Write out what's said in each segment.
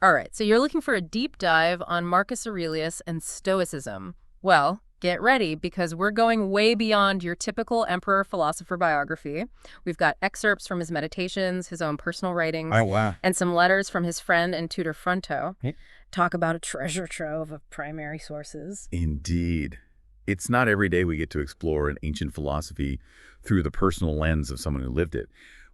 All right, so you're looking for a deep dive on Marcus Aurelius and Stoicism. Well, get ready, because we're going way beyond your typical emperor-philosopher biography. We've got excerpts from his meditations, his own personal writings, Oh, wow. and some letters from his friend and tutor Fronto. Yeah. Talk about a treasure trove of primary sources. Indeed. It's not every day we get to explore an ancient philosophy through the personal lens of someone who lived it.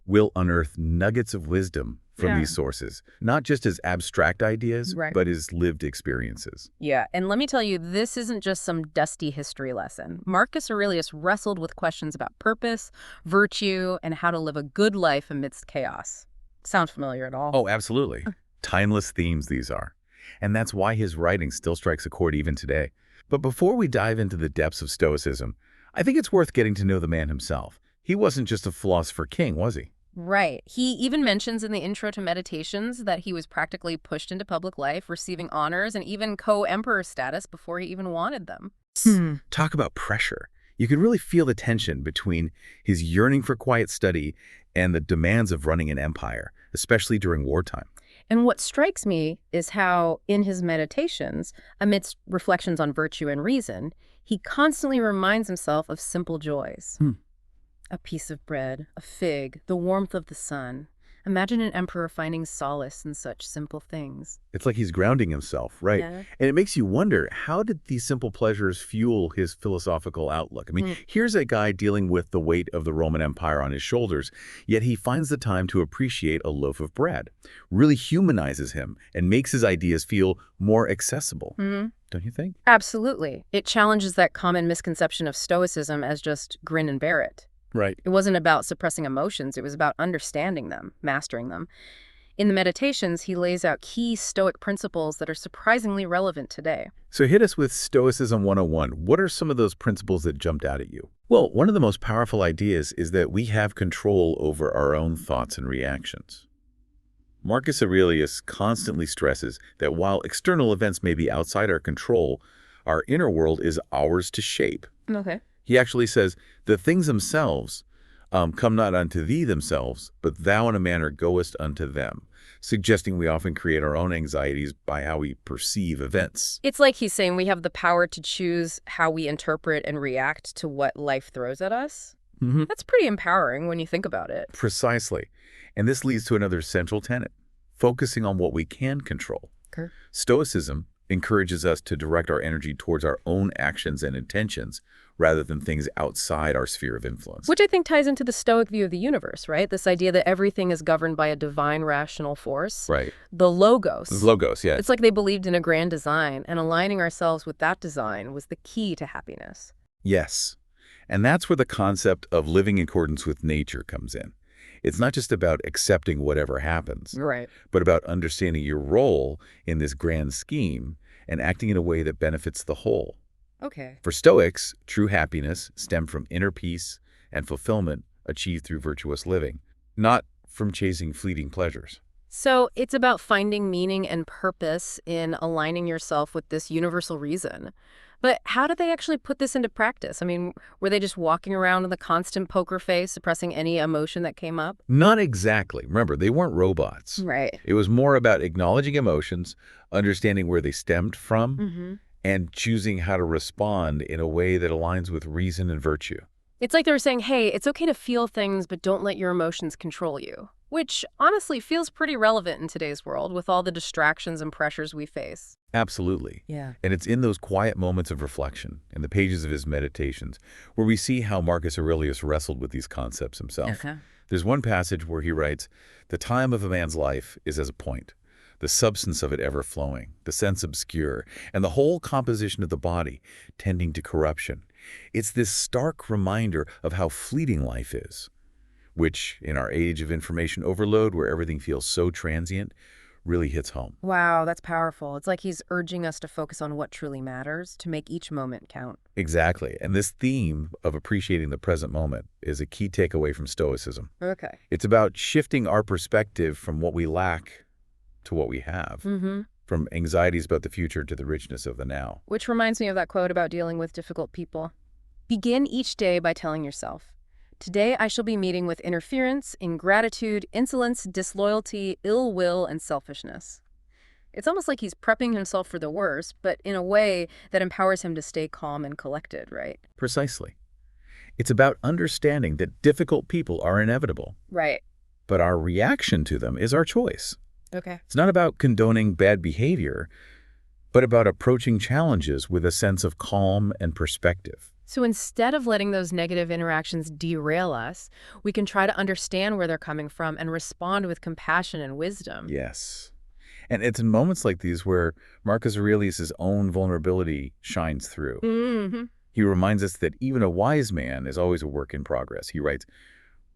We'll unearth nuggets of wisdom from these sources, not just as abstract ideas, but as lived experiences. Yeah, and let me tell you, this isn't just some dusty history lesson. Marcus Aurelius wrestled with questions about purpose, virtue, and how to live a good life amidst chaos. Sound familiar at all? Oh, absolutely. Timeless themes these are. And that's why his writing still strikes a chord even today. But before we dive into the depths of Stoicism, I think it's worth getting to know the man himself. He wasn't just a philosopher king, was he? Right. He even mentions in the intro to Meditations that he was practically pushed into public life, receiving honors and even co-emperor status before he even wanted them. Talk about pressure. You can really feel the tension between his yearning for quiet study and the demands of running an empire, especially during wartime. And what strikes me is how, in his Meditations, amidst reflections on virtue and reason, he constantly reminds himself of simple joys. A piece of bread, a fig, the warmth of the sun. Imagine an emperor finding solace in such simple things. It's like he's grounding himself, right? Yeah. And it makes you wonder, how did these simple pleasures fuel his philosophical outlook? I mean, here's a guy dealing with the weight of the Roman Empire on his shoulders, yet he finds the time to appreciate a loaf of bread, really humanizes him and makes his ideas feel more accessible. Don't you think? Absolutely. It challenges that common misconception of Stoicism as just grin and bear it. Right. It wasn't about suppressing emotions. It was about understanding them, mastering them. In the Meditations, he lays out key Stoic principles that are surprisingly relevant today. So hit us with Stoicism 101. What are some of those principles that jumped out at you? Well, one of the most powerful ideas is that we have control over our own thoughts and reactions. Marcus Aurelius constantly stresses that while external events may be outside our control, our inner world is ours to shape. Okay. He actually says, the things themselves come not unto thee themselves, but thou in a manner goest unto them, suggesting we often create our own anxieties by how we perceive events. It's like he's saying we have the power to choose how we interpret and react to what life throws at us. That's pretty empowering when you think about it. Precisely. And this leads to another central tenet, focusing on what we can control. Okay. Stoicism encourages us to direct our energy towards our own actions and intentions rather than things outside our sphere of influence. Which I think ties into the Stoic view of the universe, right? This idea that everything is governed by a divine rational force. Right. The logos. Logos, yeah. It's like they believed in a grand design, and aligning ourselves with that design was the key to happiness. Yes. And that's where the concept of living in accordance with nature comes in. It's not just about accepting whatever happens, Right. but about understanding your role in this grand scheme and acting in a way that benefits the whole. Okay. For Stoics, true happiness stemmed from inner peace and fulfillment achieved through virtuous living, not from chasing fleeting pleasures. So it's about finding meaning and purpose in aligning yourself with this universal reason. But how did they actually put this into practice? I mean, were they just walking around with a constant poker face, suppressing any emotion that came up? Not exactly. Remember, they weren't robots. Right. It was more about acknowledging emotions, understanding where they stemmed from, and choosing how to respond in a way that aligns with reason and virtue. It's like they were saying, hey, it's okay to feel things, but don't let your emotions control you. Which, honestly, feels pretty relevant in today's world with all the distractions and pressures we face. Absolutely. Yeah. And it's in those quiet moments of reflection, in the pages of his Meditations, where we see how Marcus Aurelius wrestled with these concepts himself. There's one passage where he writes, "The time of a man's life is as a point, the substance of it ever flowing, the sense obscure, and the whole composition of the body tending to corruption. It's this stark reminder of how fleeting life is, which, in our age of information overload, where everything feels so transient, really hits home." Wow, that's powerful. It's like he's urging us to focus on what truly matters, to make each moment count. Exactly. And this theme of appreciating the present moment is a key takeaway from Stoicism. Okay. It's about shifting our perspective from what we lack to what we have, from anxieties about the future to the richness of the now. Which reminds me of that quote about dealing with difficult people. Begin each day by telling yourself, today I shall be meeting with interference, ingratitude, insolence, disloyalty, ill will, and selfishness. It's almost like he's prepping himself for the worst, but in a way that empowers him to stay calm and collected, right? Precisely. It's about understanding that difficult people are inevitable, Right. but our reaction to them is our choice. Okay. It's not about condoning bad behavior, but about approaching challenges with a sense of calm and perspective. So instead of letting those negative interactions derail us, we can try to understand where they're coming from and respond with compassion and wisdom. Yes. And it's in moments like these where Marcus Aurelius' own vulnerability shines through. Mm-hmm. He reminds us that even a wise man is always a work in progress. He writes,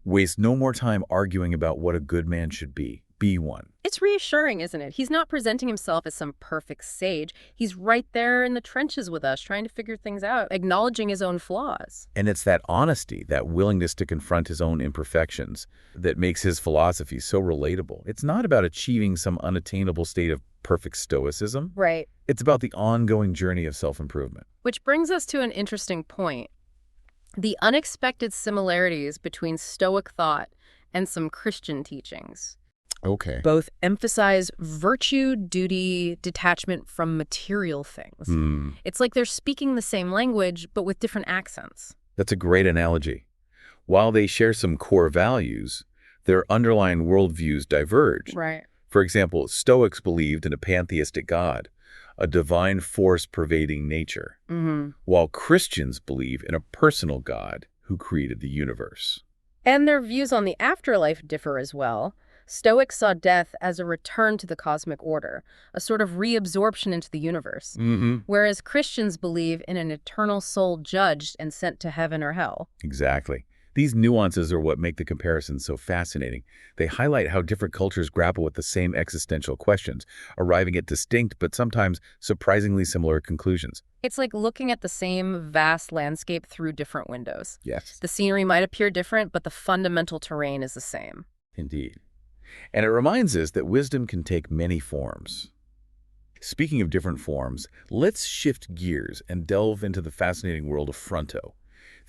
"Waste no more time arguing about what a good man should be. Be one." It's reassuring, isn't it? He's not presenting himself as some perfect sage. He's right there in the trenches with us, trying to figure things out, acknowledging his own flaws. And it's that honesty, that willingness to confront his own imperfections that makes his philosophy so relatable. It's not about achieving some unattainable state of perfect stoicism. Right. It's about the ongoing journey of self-improvement. Which brings us to an interesting point. The unexpected similarities between Stoic thought and some Christian teachings. Okay. Both emphasize virtue, duty, detachment from material things. It's like they're speaking the same language, but with different accents. That's a great analogy. While they share some core values, their underlying worldviews diverge. Right. For example, Stoics believed in a pantheistic God, a divine force pervading nature, while Christians believe in a personal God who created the universe. And their views on the afterlife differ as well. Stoics saw death as a return to the cosmic order, a sort of reabsorption into the universe, whereas Christians believe in an eternal soul judged and sent to heaven or hell. Exactly. These nuances are what make the comparisons so fascinating. They highlight how different cultures grapple with the same existential questions, arriving at distinct but sometimes surprisingly similar conclusions. It's like looking at the same vast landscape through different windows. Yes. The scenery might appear different, but the fundamental terrain is the same. Indeed. And it reminds us that wisdom can take many forms. Speaking of different forms, let's shift gears and delve into the fascinating world of Fronto,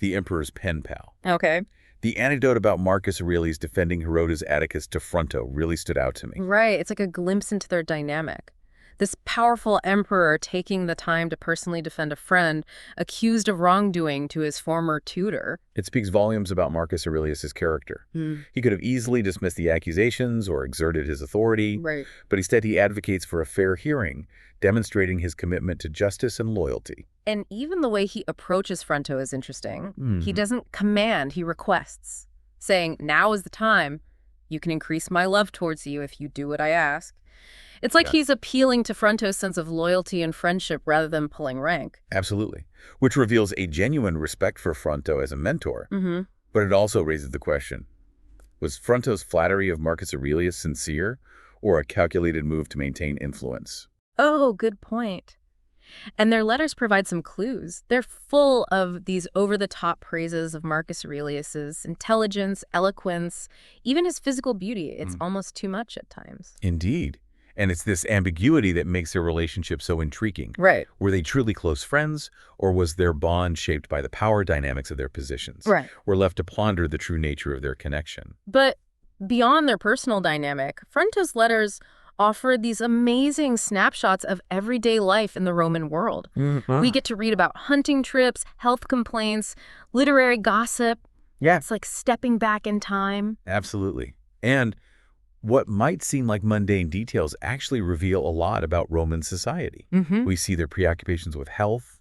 the emperor's pen pal. Okay. The anecdote about Marcus Aurelius defending Herodes Atticus to Fronto really stood out to me. Right. It's like a glimpse into their dynamic. This powerful emperor taking the time to personally defend a friend accused of wrongdoing to his former tutor. It speaks volumes about Marcus Aurelius' character. He could have easily dismissed the accusations or exerted his authority, Right. but instead he advocates for a fair hearing, demonstrating his commitment to justice and loyalty. And even the way he approaches Fronto is interesting. He doesn't command, he requests, saying, "Now is the time. You can increase my love towards you if you do what I ask." It's like he's appealing to Fronto's sense of loyalty and friendship rather than pulling rank. Absolutely. Which reveals a genuine respect for Fronto as a mentor. But it also raises the question, was Fronto's flattery of Marcus Aurelius sincere or a calculated move to maintain influence? Oh, good point. And their letters provide some clues. They're full of these over-the-top praises of Marcus Aurelius's intelligence, eloquence, even his physical beauty. It's almost too much at times. Indeed. And it's this ambiguity that makes their relationship so intriguing. Right. Were they truly close friends, or was their bond shaped by the power dynamics of their positions? Right. We're left to ponder the true nature of their connection. But beyond their personal dynamic, Fronto's letters offer these amazing snapshots of everyday life in the Roman world. We get to read about hunting trips, health complaints, literary gossip. Yeah. It's like stepping back in time. Absolutely. And what might seem like mundane details actually reveal a lot about Roman society. We see their preoccupations with health,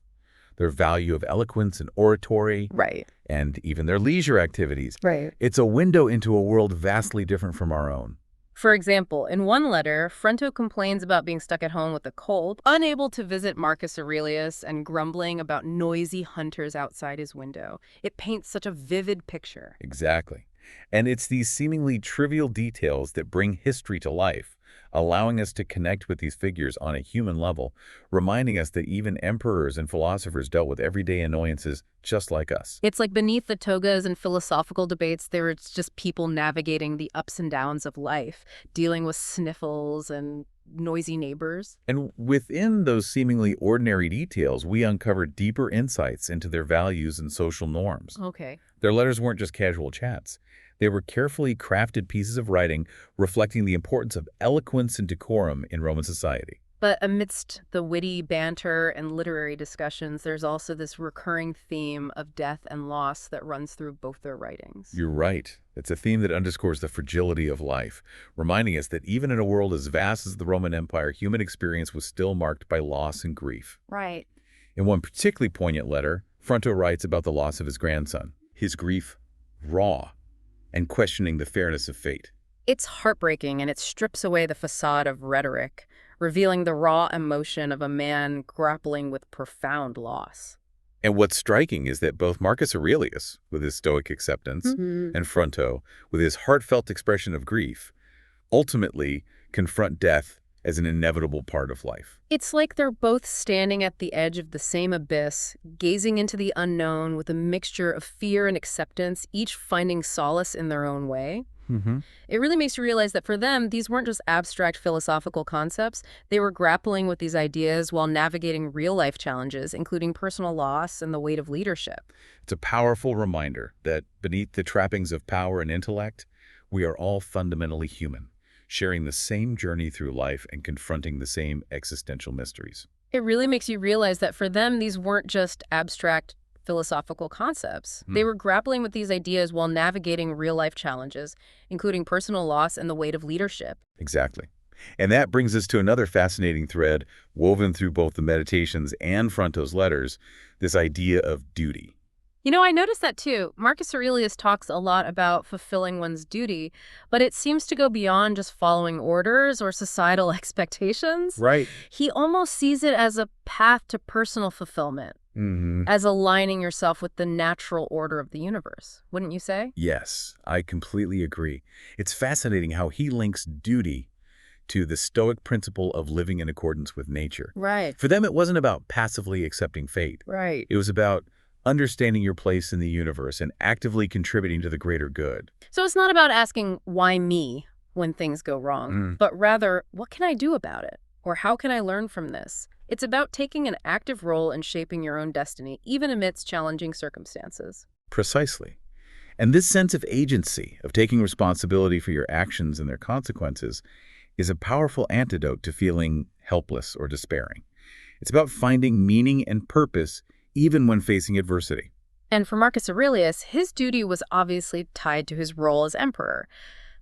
their value of eloquence and oratory, Right. and even their leisure activities. Right. It's a window into a world vastly different from our own. For example, in one letter, Fronto complains about being stuck at home with a cold, unable to visit Marcus Aurelius, and grumbling about noisy hunters outside his window. It paints such a vivid picture. Exactly. And it's these seemingly trivial details that bring history to life, allowing us to connect with these figures on a human level, reminding us that even emperors and philosophers dealt with everyday annoyances just like us. It's like beneath the togas and philosophical debates, there's just people navigating the ups and downs of life, dealing with sniffles and noisy neighbors. And within those seemingly ordinary details, we uncover deeper insights into their values and social norms. Okay. Their letters weren't just casual chats. They were carefully crafted pieces of writing reflecting the importance of eloquence and decorum in Roman society. But amidst the witty banter and literary discussions, there's also this recurring theme of death and loss that runs through both their writings. You're right. It's a theme that underscores the fragility of life, reminding us that even in a world as vast as the Roman Empire, human experience was still marked by loss and grief. Right. In one particularly poignant letter, Fronto writes about the loss of his grandson, his grief raw, and questioning the fairness of fate. It's heartbreaking, and it strips away the facade of rhetoric, revealing the raw emotion of a man grappling with profound loss. And what's striking is that both Marcus Aurelius, with his Stoic acceptance, and Fronto, with his heartfelt expression of grief, ultimately confront death as an inevitable part of life. It's like they're both standing at the edge of the same abyss, gazing into the unknown with a mixture of fear and acceptance, each finding solace in their own way. It really makes you realize that for them, these weren't just abstract philosophical concepts. They were grappling with these ideas while navigating real-life challenges, including personal loss and the weight of leadership. It's a powerful reminder that beneath the trappings of power and intellect, we are all fundamentally human, sharing the same journey through life and confronting the same existential mysteries. It really makes you realize that for them, these weren't just abstract philosophical concepts. They were grappling with these ideas while navigating real-life challenges, including personal loss and the weight of leadership. Exactly. And that brings us to another fascinating thread woven through both the Meditations and Fronto's letters, this idea of duty. You know, I noticed that too. Marcus Aurelius talks a lot about fulfilling one's duty, but it seems to go beyond just following orders or societal expectations. Right. He almost sees it as a path to personal fulfillment. As aligning yourself with the natural order of the universe, wouldn't you say? Yes, I completely agree. It's fascinating how he links duty to the Stoic principle of living in accordance with nature. Right. For them, it wasn't about passively accepting fate. Right. It was about understanding your place in the universe and actively contributing to the greater good. So it's not about asking, why me, when things go wrong, but rather, what can I do about it? Or how can I learn from this? It's about taking an active role in shaping your own destiny, even amidst challenging circumstances. Precisely. And this sense of agency, of taking responsibility for your actions and their consequences, is a powerful antidote to feeling helpless or despairing. It's about finding meaning and purpose even when facing adversity. And for Marcus Aurelius, his duty was obviously tied to his role as emperor.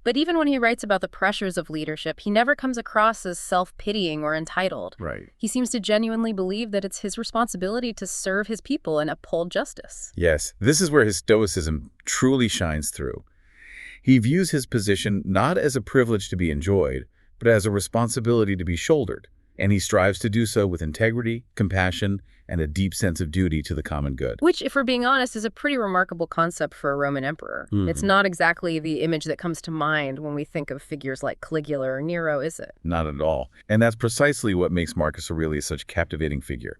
But even when he writes about the pressures of leadership, he never comes across as self-pitying or entitled. Right. He seems to genuinely believe that it's his responsibility to serve his people and uphold justice. Yes, this is where his Stoicism truly shines through. He views his position not as a privilege to be enjoyed, but as a responsibility to be shouldered, and he strives to do so with integrity, compassion, and a deep sense of duty to the common good. Which, if we're being honest, is a pretty remarkable concept for a Roman emperor. It's not exactly the image that comes to mind when we think of figures like Caligula or Nero, is it? Not at all. And that's precisely what makes Marcus Aurelius such a captivating figure.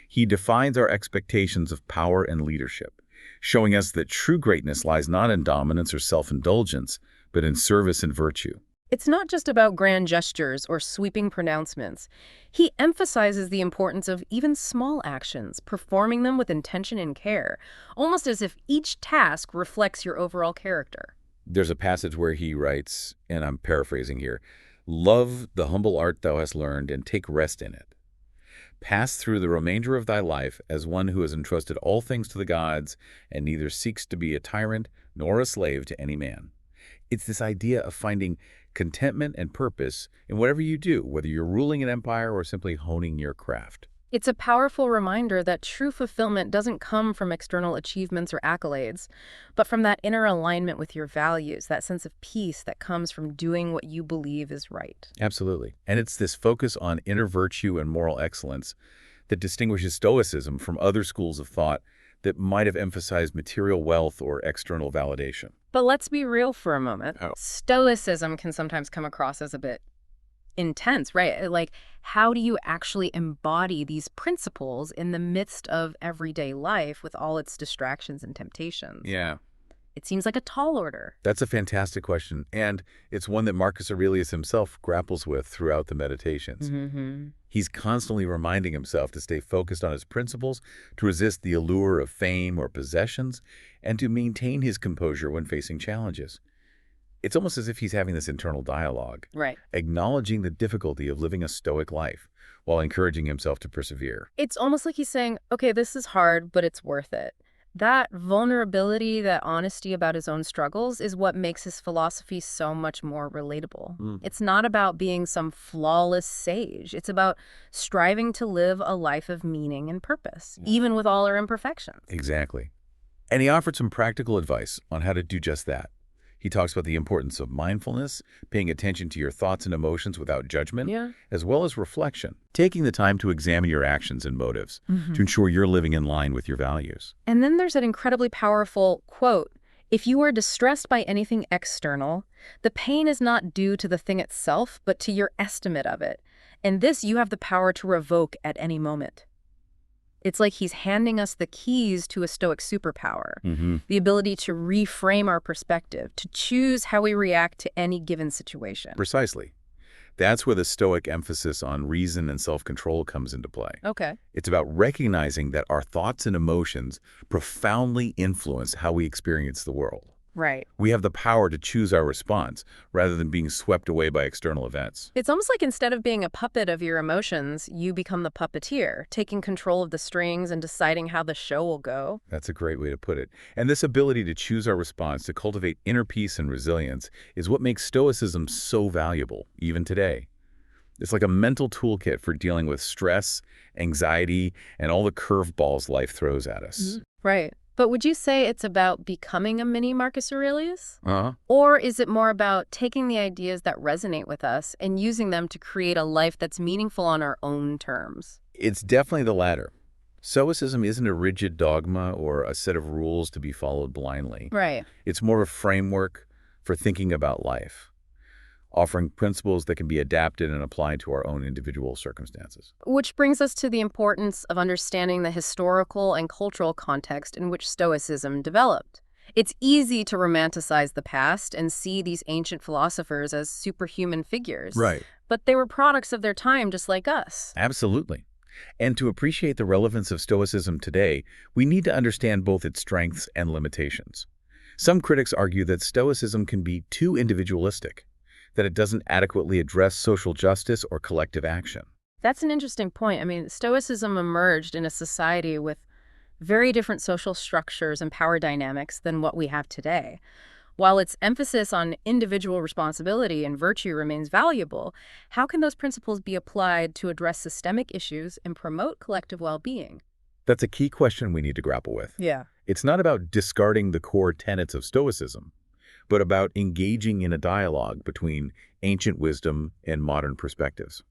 He defines our expectations of power and leadership, showing us that true greatness lies not in dominance or self-indulgence, but in service and virtue. It's not just about grand gestures or sweeping pronouncements. He emphasizes the importance of even small actions, performing them with intention and care, almost as if each task reflects your overall character. There's a passage where he writes, and I'm paraphrasing here, "Love the humble art thou hast learned, and take rest in it. Pass through the remainder of thy life as one who has entrusted all things to the gods, and neither seeks to be a tyrant nor a slave to any man." It's this idea of finding contentment and purpose in whatever you do, whether you're ruling an empire or simply honing your craft. It's a powerful reminder that true fulfillment doesn't come from external achievements or accolades, but from that inner alignment with your values, that sense of peace that comes from doing what you believe is right. Absolutely. And it's this focus on inner virtue and moral excellence that distinguishes Stoicism from other schools of thought that might have emphasized material wealth or external validation. But let's be real for a moment. Oh. Stoicism can sometimes come across as a bit intense, right? Like, how do you actually embody these principles in the midst of everyday life with all its distractions and temptations? Yeah. It seems like a tall order. That's a fantastic question, and it's one that Marcus Aurelius himself grapples with throughout the Meditations. He's constantly reminding himself to stay focused on his principles, to resist the allure of fame or possessions, and to maintain his composure when facing challenges. It's almost as if he's having this internal dialogue, Right. acknowledging the difficulty of living a Stoic life while encouraging himself to persevere. It's almost like he's saying, okay, this is hard, but it's worth it. That vulnerability, that honesty about his own struggles is what makes his philosophy so much more relatable. It's not about being some flawless sage. It's about striving to live a life of meaning and purpose, even with all our imperfections. Exactly. And he offered some practical advice on how to do just that. He talks about the importance of mindfulness, paying attention to your thoughts and emotions without judgment, as well as reflection, taking the time to examine your actions and motives to ensure you're living in line with your values. And then there's an incredibly powerful quote. If you are distressed by anything external, the pain is not due to the thing itself, but to your estimate of it. And this you have the power to revoke at any moment. It's like he's handing us the keys to a Stoic superpower, the ability to reframe our perspective, to choose how we react to any given situation. Precisely. That's where the Stoic emphasis on reason and self-control comes into play. Okay. It's about recognizing that our thoughts and emotions profoundly influence how we experience the world. Right. We have the power to choose our response rather than being swept away by external events. It's almost like instead of being a puppet of your emotions, you become the puppeteer, taking control of the strings and deciding how the show will go. That's a great way to put it. And this ability to choose our response, to cultivate inner peace and resilience, is what makes Stoicism so valuable, even today. It's like a mental toolkit for dealing with stress, anxiety, and all the curveballs life throws at us. Right. But would you say it's about becoming a mini Marcus Aurelius? Uh-huh. Or is it more about taking the ideas that resonate with us and using them to create a life that's meaningful on our own terms? It's definitely the latter. Stoicism isn't a rigid dogma or a set of rules to be followed blindly. Right. It's more of a framework for thinking about life, offering principles that can be adapted and applied to our own individual circumstances. Which brings us to the importance of understanding the historical and cultural context in which Stoicism developed. It's easy to romanticize the past and see these ancient philosophers as superhuman figures. Right. But they were products of their time just like us. Absolutely. And to appreciate the relevance of Stoicism today, we need to understand both its strengths and limitations. Some critics argue that Stoicism can be too individualistic, that it doesn't adequately address social justice or collective action. That's an interesting point. I mean, Stoicism emerged in a society with very different social structures and power dynamics than what we have today. While its emphasis on individual responsibility and virtue remains valuable, how can those principles be applied to address systemic issues and promote collective well-being? That's a key question we need to grapple with. Yeah. It's not about discarding the core tenets of Stoicism, but about engaging in a dialogue between ancient wisdom and modern perspectives.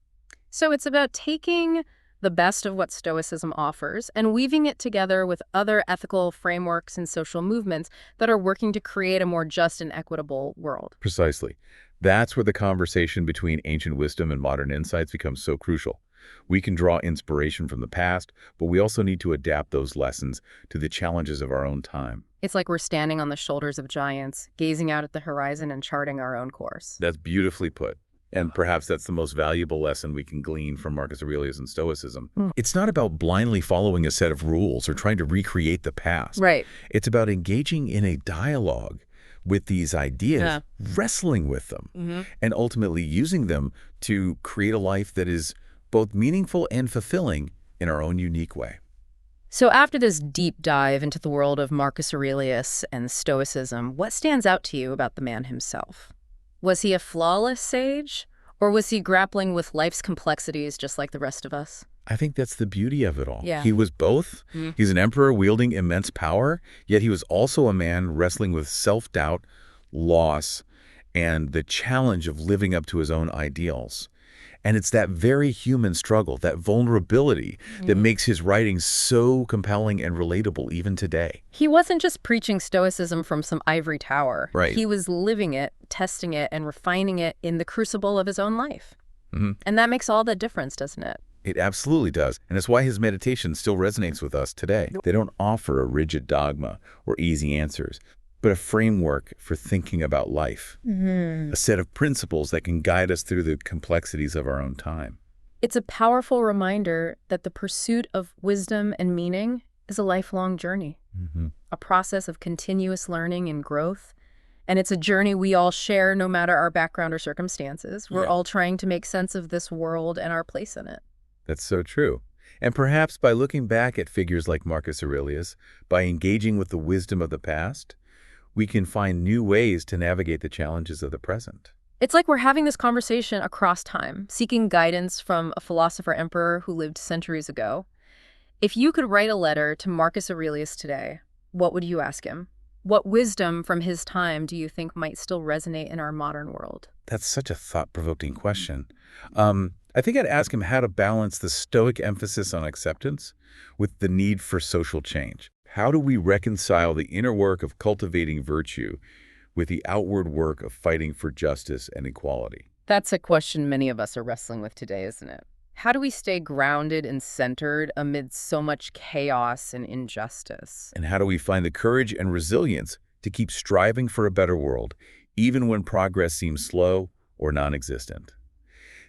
So it's about taking the best of what Stoicism offers and weaving it together with other ethical frameworks and social movements that are working to create a more just and equitable world. Precisely. That's where the conversation between ancient wisdom and modern insights becomes so crucial. We can draw inspiration from the past, but we also need to adapt those lessons to the challenges of our own time. It's like we're standing on the shoulders of giants, gazing out at the horizon and charting our own course. That's beautifully put. And perhaps that's the most valuable lesson we can glean from Marcus Aurelius and Stoicism. It's not about blindly following a set of rules or trying to recreate the past. Right. It's about engaging in a dialogue with these ideas, wrestling with them, and ultimately using them to create a life that is both meaningful and fulfilling in our own unique way. So after this deep dive into the world of Marcus Aurelius and Stoicism, what stands out to you about the man himself? Was he a flawless sage, or was he grappling with life's complexities just like the rest of us? I think that's the beauty of it all. Yeah. He was both. He's an emperor wielding immense power, yet he was also a man wrestling with self-doubt, loss, and the challenge of living up to his own ideals. And it's that very human struggle, that vulnerability, that makes his writing so compelling and relatable even today. He wasn't just preaching Stoicism from some ivory tower. Right. He was living it, testing it, and refining it in the crucible of his own life. And that makes all the difference, doesn't it? It absolutely does. And it's why his meditation still resonates with us today. They don't offer a rigid dogma or easy answers, but a framework for thinking about life, a set of principles that can guide us through the complexities of our own time. It's a powerful reminder that the pursuit of wisdom and meaning is a lifelong journey, a process of continuous learning and growth. And it's a journey we all share no matter our background or circumstances. We're Yeah. all trying to make sense of this world and our place in it. That's so true. And perhaps by looking back at figures like Marcus Aurelius, by engaging with the wisdom of the past, we can find new ways to navigate the challenges of the present. It's like we're having this conversation across time, seeking guidance from a philosopher emperor who lived centuries ago. If you could write a letter to Marcus Aurelius today, what would you ask him? What wisdom from his time do you think might still resonate in our modern world? That's such a thought-provoking question. I think I'd ask him how to balance the Stoic emphasis on acceptance with the need for social change. How do we reconcile the inner work of cultivating virtue with the outward work of fighting for justice and equality? That's a question many of us are wrestling with today, isn't it? How do we stay grounded and centered amid so much chaos and injustice? And how do we find the courage and resilience to keep striving for a better world, even when progress seems slow or non-existent?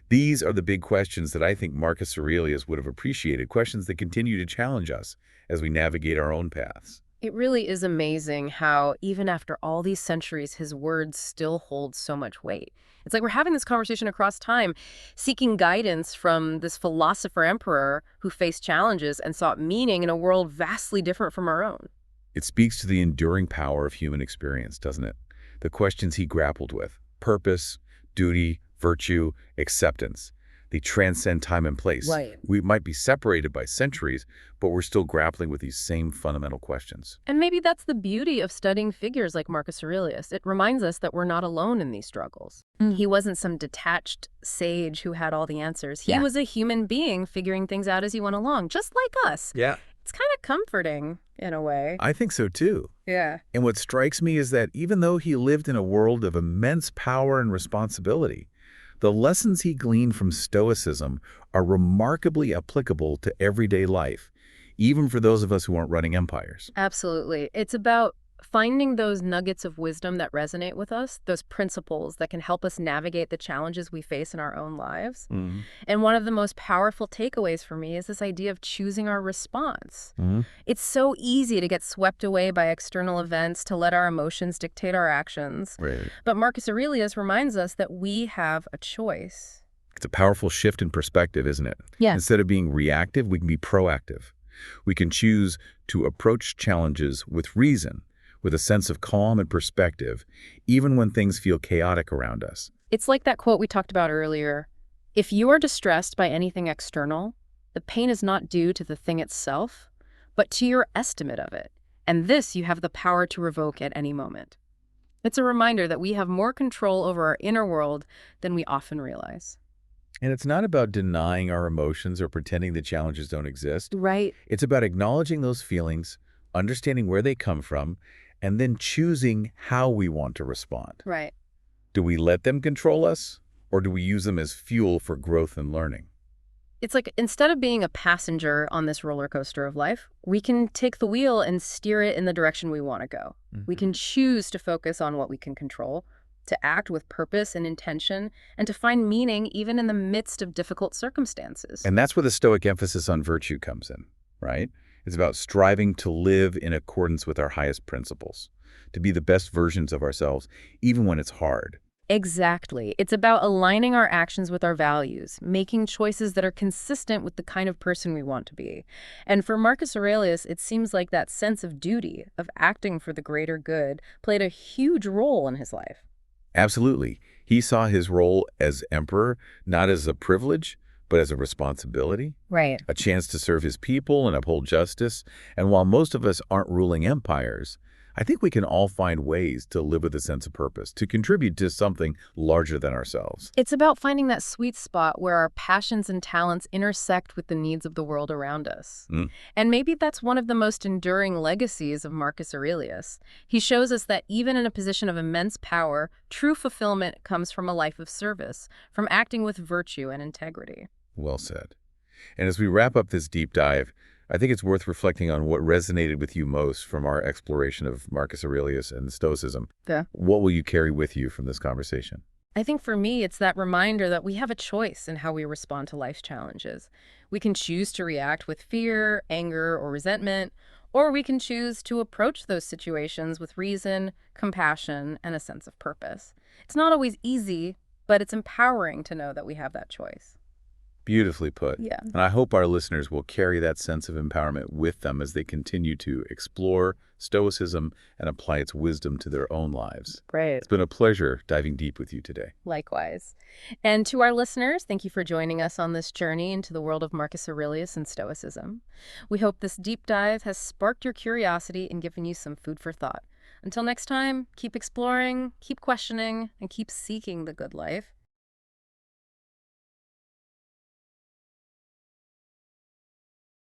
These are the big questions that I think Marcus Aurelius would have appreciated, questions that continue to challenge us as we navigate our own paths. It really is amazing how, even after all these centuries, his words still hold so much weight. It's like we're having this conversation across time, seeking guidance from this philosopher emperor who faced challenges and sought meaning in a world vastly different from our own. It speaks to the enduring power of human experience, doesn't it? The questions he grappled with: purpose, duty, virtue, acceptance. They transcend time and place. Right. We might be separated by centuries, but we're still grappling with these same fundamental questions. And maybe that's the beauty of studying figures like Marcus Aurelius. It reminds us that we're not alone in these struggles. He wasn't some detached sage who had all the answers. He was a human being figuring things out as he went along, just like us. Yeah. It's kind of comforting in a way. I think so too. Yeah. And what strikes me is that even though he lived in a world of immense power and responsibility, the lessons he gleaned from Stoicism are remarkably applicable to everyday life, even for those of us who aren't running empires. Absolutely. It's about finding those nuggets of wisdom that resonate with us, those principles that can help us navigate the challenges we face in our own lives. And one of the most powerful takeaways for me is this idea of choosing our response. It's so easy to get swept away by external events, to let our emotions dictate our actions. Right. But Marcus Aurelius reminds us that we have a choice. It's a powerful shift in perspective, isn't it? Yeah. Instead of being reactive, we can be proactive. We can choose to approach challenges with reason, with a sense of calm and perspective, even when things feel chaotic around us. It's like that quote we talked about earlier. If you are distressed by anything external, the pain is not due to the thing itself, but to your estimate of it. And this you have the power to revoke at any moment. It's a reminder that we have more control over our inner world than we often realize. And it's not about denying our emotions or pretending that challenges don't exist. Right. It's about acknowledging those feelings, understanding where they come from, and then choosing how we want to respond. Right. Do we let them control us, or do we use them as fuel for growth and learning? It's like instead of being a passenger on this roller coaster of life, we can take the wheel and steer it in the direction we want to go. We can choose to focus on what we can control, to act with purpose and intention, and to find meaning even in the midst of difficult circumstances. And that's where the Stoic emphasis on virtue comes in, right? It's about striving to live in accordance with our highest principles, to be the best versions of ourselves, even when it's hard. Exactly. It's about aligning our actions with our values, making choices that are consistent with the kind of person we want to be. And for Marcus Aurelius, it seems like that sense of duty, of acting for the greater good, played a huge role in his life. Absolutely. He saw his role as emperor not as a privilege, but as a responsibility, Right. a chance to serve his people and uphold justice. And while most of us aren't ruling empires, I think we can all find ways to live with a sense of purpose, to contribute to something larger than ourselves. It's about finding that sweet spot where our passions and talents intersect with the needs of the world around us. And maybe that's one of the most enduring legacies of Marcus Aurelius. He shows us that even in a position of immense power, true fulfillment comes from a life of service, from acting with virtue and integrity. Well said. And as we wrap up this deep dive, I think it's worth reflecting on what resonated with you most from our exploration of Marcus Aurelius and Stoicism. Yeah. What will you carry with you from this conversation? I think for me, it's that reminder that we have a choice in how we respond to life's challenges. We can choose to react with fear, anger, or resentment, Or we can choose to approach those situations with reason, compassion, and a sense of purpose. It's not always easy, but it's empowering to know that we have that choice. Beautifully put. Yeah. And I hope our listeners will carry that sense of empowerment with them as they continue to explore Stoicism and apply its wisdom to their own lives. Great. It's been a pleasure diving deep with you today. Likewise. And to our listeners, thank you for joining us on this journey into the world of Marcus Aurelius and Stoicism. We hope this deep dive has sparked your curiosity and given you some food for thought. Until next time, keep exploring, keep questioning, and keep seeking the good life.